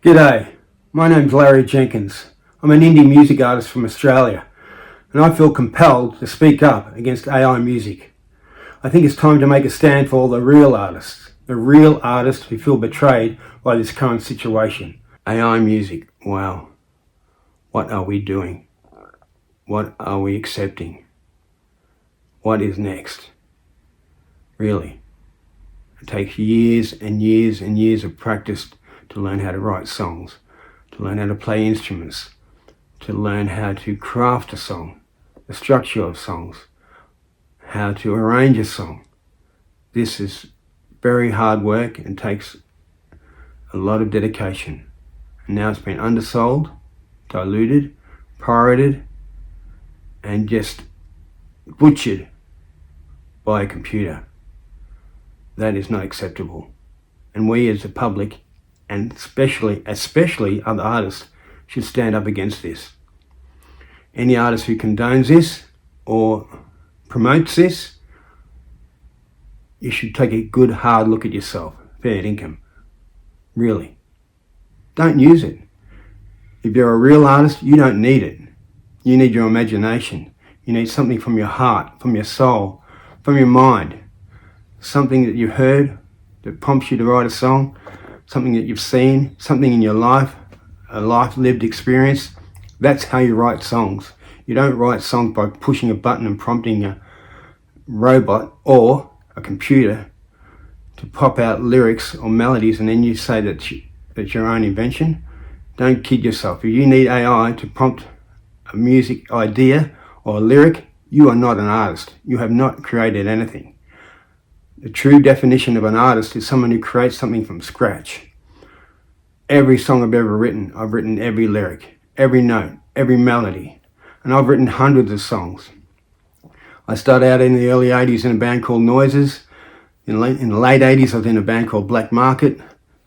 G'day, my name's Larry Jenkins. I'm an indie music artist from Australia, and I feel compelled to speak up against AI music. I think it's time to make a stand for all the real artists who feel betrayed by this current situation. AI music, wow. What are we doing? What are we accepting? What is next? Really? It takes years and years and years of practice to learn how to write songs, to learn how to play instruments, to learn how to craft a song, the structure of songs, how to arrange a song. This is very hard work and takes a lot of dedication. And now it's been undersold, diluted, pirated, and just butchered by a computer. That is not acceptable. And we as the public, and especially other artists, should stand up against this. Any artist who condones this or promotes this, you should take a good hard look at yourself. Fair income. Really. Don't use it. If you're a real artist, you don't need it. You need your imagination. You need something from your heart, from your soul, from your mind. Something that you've heard that prompts you to write a song, something that you've seen, something in your life, a life lived experience. That's how you write songs. You don't write songs by pushing a button and prompting a robot or a computer to pop out lyrics or melodies and then you say that's your own invention. Don't kid yourself. If you need AI to prompt a music idea or a lyric, you are not an artist. You have not created anything. The true definition of an artist is someone who creates something from scratch. Every song I've ever written, I've written every lyric, every note, every melody, and I've written hundreds of songs. I started out in the early 80s in a band called Noises. In the late 80s I was in a band called Black Market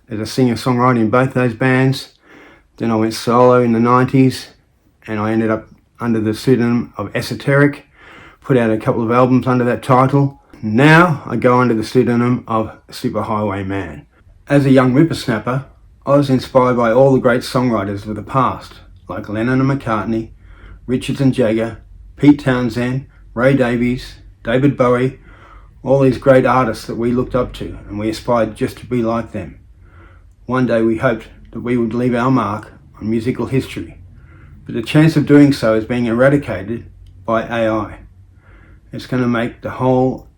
as a singer-songwriter in both those bands. Then I went solo in the 90s and I ended up under the pseudonym of Esoteric, put out a couple of albums under that title. Now I go under the pseudonym of Superhighway Man. As a young whippersnapper, I was inspired by all the great songwriters of the past, like Lennon and McCartney, Richards and Jagger, Pete Townsend, Ray Davies, David Bowie, all these great artists that we looked up to, and we aspired just to be like them. One day we hoped that we would leave our mark on musical history, but the chance of doing so is being eradicated by AI. It's going to make the whole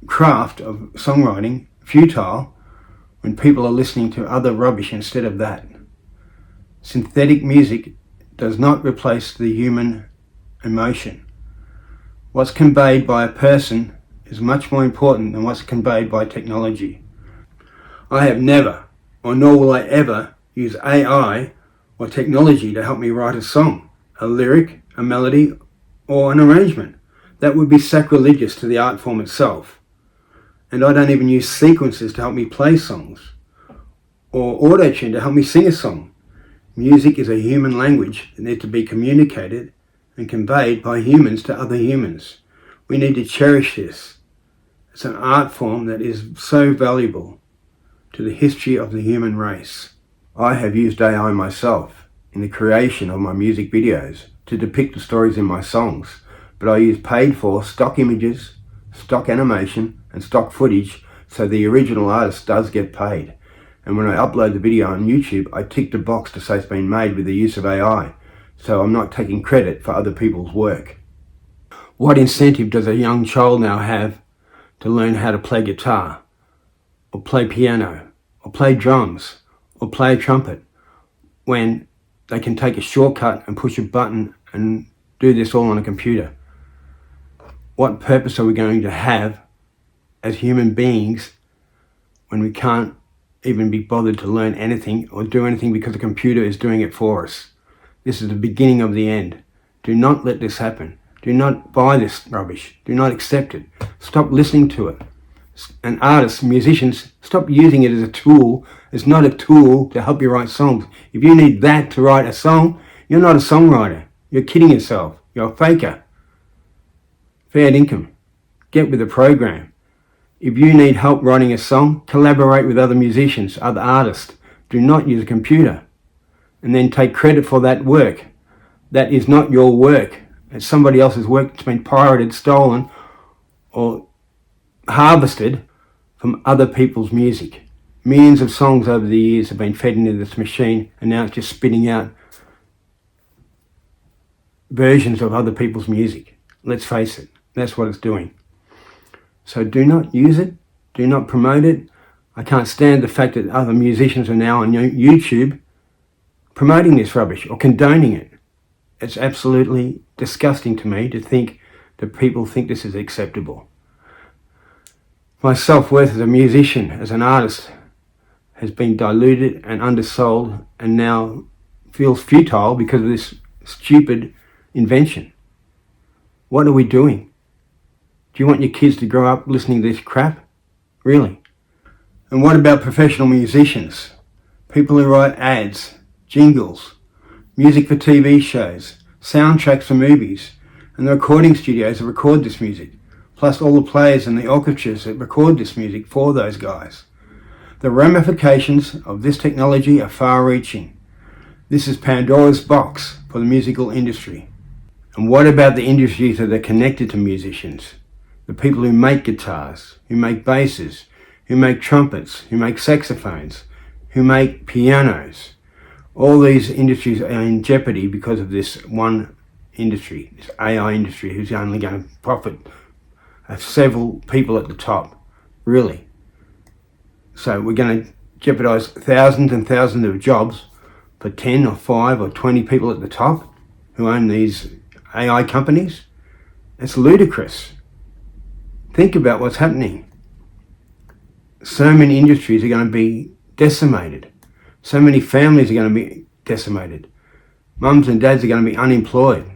craft of songwriting futile when people are listening to other rubbish instead of that. Synthetic music does not replace the human emotion. What's conveyed by a person is much more important than what's conveyed by technology. I have never, or nor will I ever, use AI or technology to help me write a song, a lyric, a melody, or an arrangement. That would be sacrilegious to the art form itself. And I don't even use sequences to help me play songs or auto-tune to help me sing a song. Music is a human language that needs to be communicated and conveyed by humans to other humans. We need to cherish this. It's an art form that is so valuable to the history of the human race. I have used AI myself in the creation of my music videos to depict the stories in my songs, but I use paid for stock images, stock animation, and stock footage, so the original artist does get paid. And when I upload the video on YouTube, I tick the box to say it's been made with the use of AI, so I'm not taking credit for other people's work. What incentive does a young child now have to learn how to play guitar, or play piano, or play drums, or play a trumpet, when they can take a shortcut and push a button and do this all on a computer? What purpose are we going to have as human beings when we can't even be bothered to learn anything or do anything because the computer is doing it for us? This is the beginning of the end. Do not let this happen. Do not buy this rubbish. Do not accept it. Stop listening to it. And artists, musicians, stop using it as a tool. It's not a tool to help you write songs. If you need that to write a song, you're not a songwriter. You're kidding yourself. You're a faker. Fair income. Get with the program. If you need help writing a song, collaborate with other musicians, other artists. Do not use a computer and then take credit for that work. That is not your work. It's somebody else's work that's been pirated, stolen, or harvested from other people's music. Millions of songs over the years have been fed into this machine, and now it's just spitting out versions of other people's music. Let's face it, that's what it's doing. So do not use it, do not promote it. I can't stand the fact that other musicians are now on YouTube promoting this rubbish or condoning it. It's absolutely disgusting to me to think that people think this is acceptable. My self-worth as a musician, as an artist, has been diluted and undersold and now feels futile because of this stupid invention. What are we doing? Do you want your kids to grow up listening to this crap? Really? And what about professional musicians? People who write ads, jingles, music for TV shows, soundtracks for movies, and the recording studios that record this music, plus all the players and the orchestras that record this music for those guys. The ramifications of this technology are far-reaching. This is Pandora's box for the musical industry. And what about the industries that are connected to musicians? The people who make guitars, who make basses, who make trumpets, who make saxophones, who make pianos. All these industries are in jeopardy because of this one industry, this AI industry, who's only going to profit several people at the top, really. So we're going to jeopardize thousands and thousands of jobs for 10 or 5 or 20 people at the top who own these AI companies. It's ludicrous. Think about what's happening. So many industries are going to be decimated. So many families are going to be decimated. Mums and dads are going to be unemployed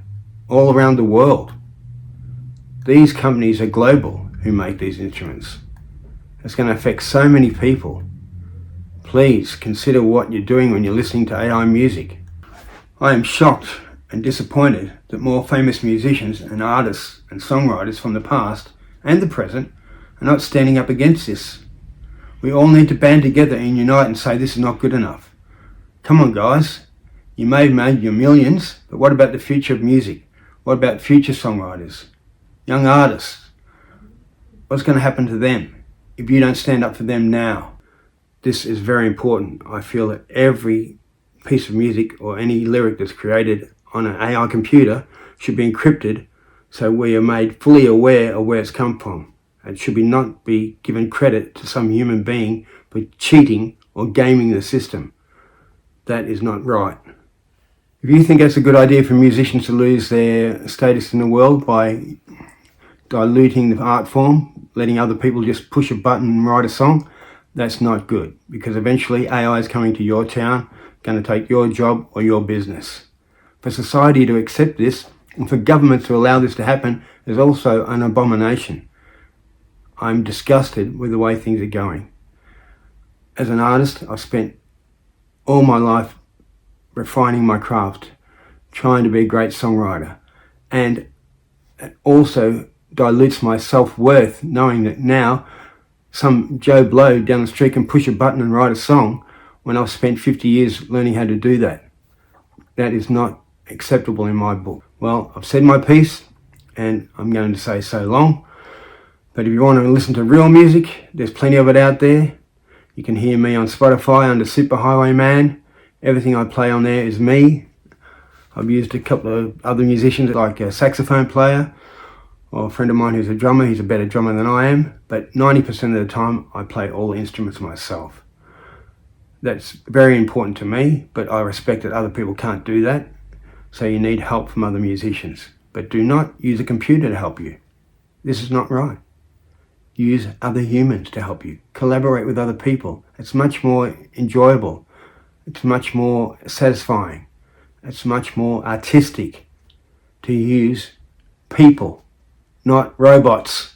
all around the world. These companies are global who make these instruments. It's going to affect so many people. Please consider what you're doing when you're listening to AI music. I am shocked and disappointed that more famous musicians and artists and songwriters from the past and the present are not standing up against this. We all need to band together and unite and say this is not good enough. Come on guys, you may have made your millions, but what about the future of music? What about future songwriters, young artists? What's going to happen to them if you don't stand up for them now? This is very important. I feel that every piece of music or any lyric that's created on an AI computer should be encrypted so we are made fully aware of where it's come from. It should not be given credit to some human being for cheating or gaming the system. That is not right. If you think it's a good idea for musicians to lose their status in the world by diluting the art form, letting other people just push a button and write a song, that's not good, because eventually AI is coming to your town, going to take your job or your business. For society to accept this and for governments to allow this to happen is also an abomination. I'm disgusted with the way things are going. As an artist, I've spent all my life refining my craft, trying to be a great songwriter, and it also dilutes my self-worth knowing that now some Joe Blow down the street can push a button and write a song when I've spent 50 years learning how to do that. That is not acceptable in my book. Well, I've said my piece and I'm going to say so long. But if you want to listen to real music, there's plenty of it out there. You can hear me on Spotify under Superhighwayman. Everything I play on there is me. I've used a couple of other musicians like a saxophone player or a friend of mine who's a drummer. He's a better drummer than I am. But 90% of the time I play all the instruments myself. That's very important to me, but I respect that other people can't do that. So you need help from other musicians. But do not use a computer to help you. This is not right. Use other humans to help you. Collaborate with other people. It's much more enjoyable. It's much more satisfying. It's much more artistic to use people, not robots.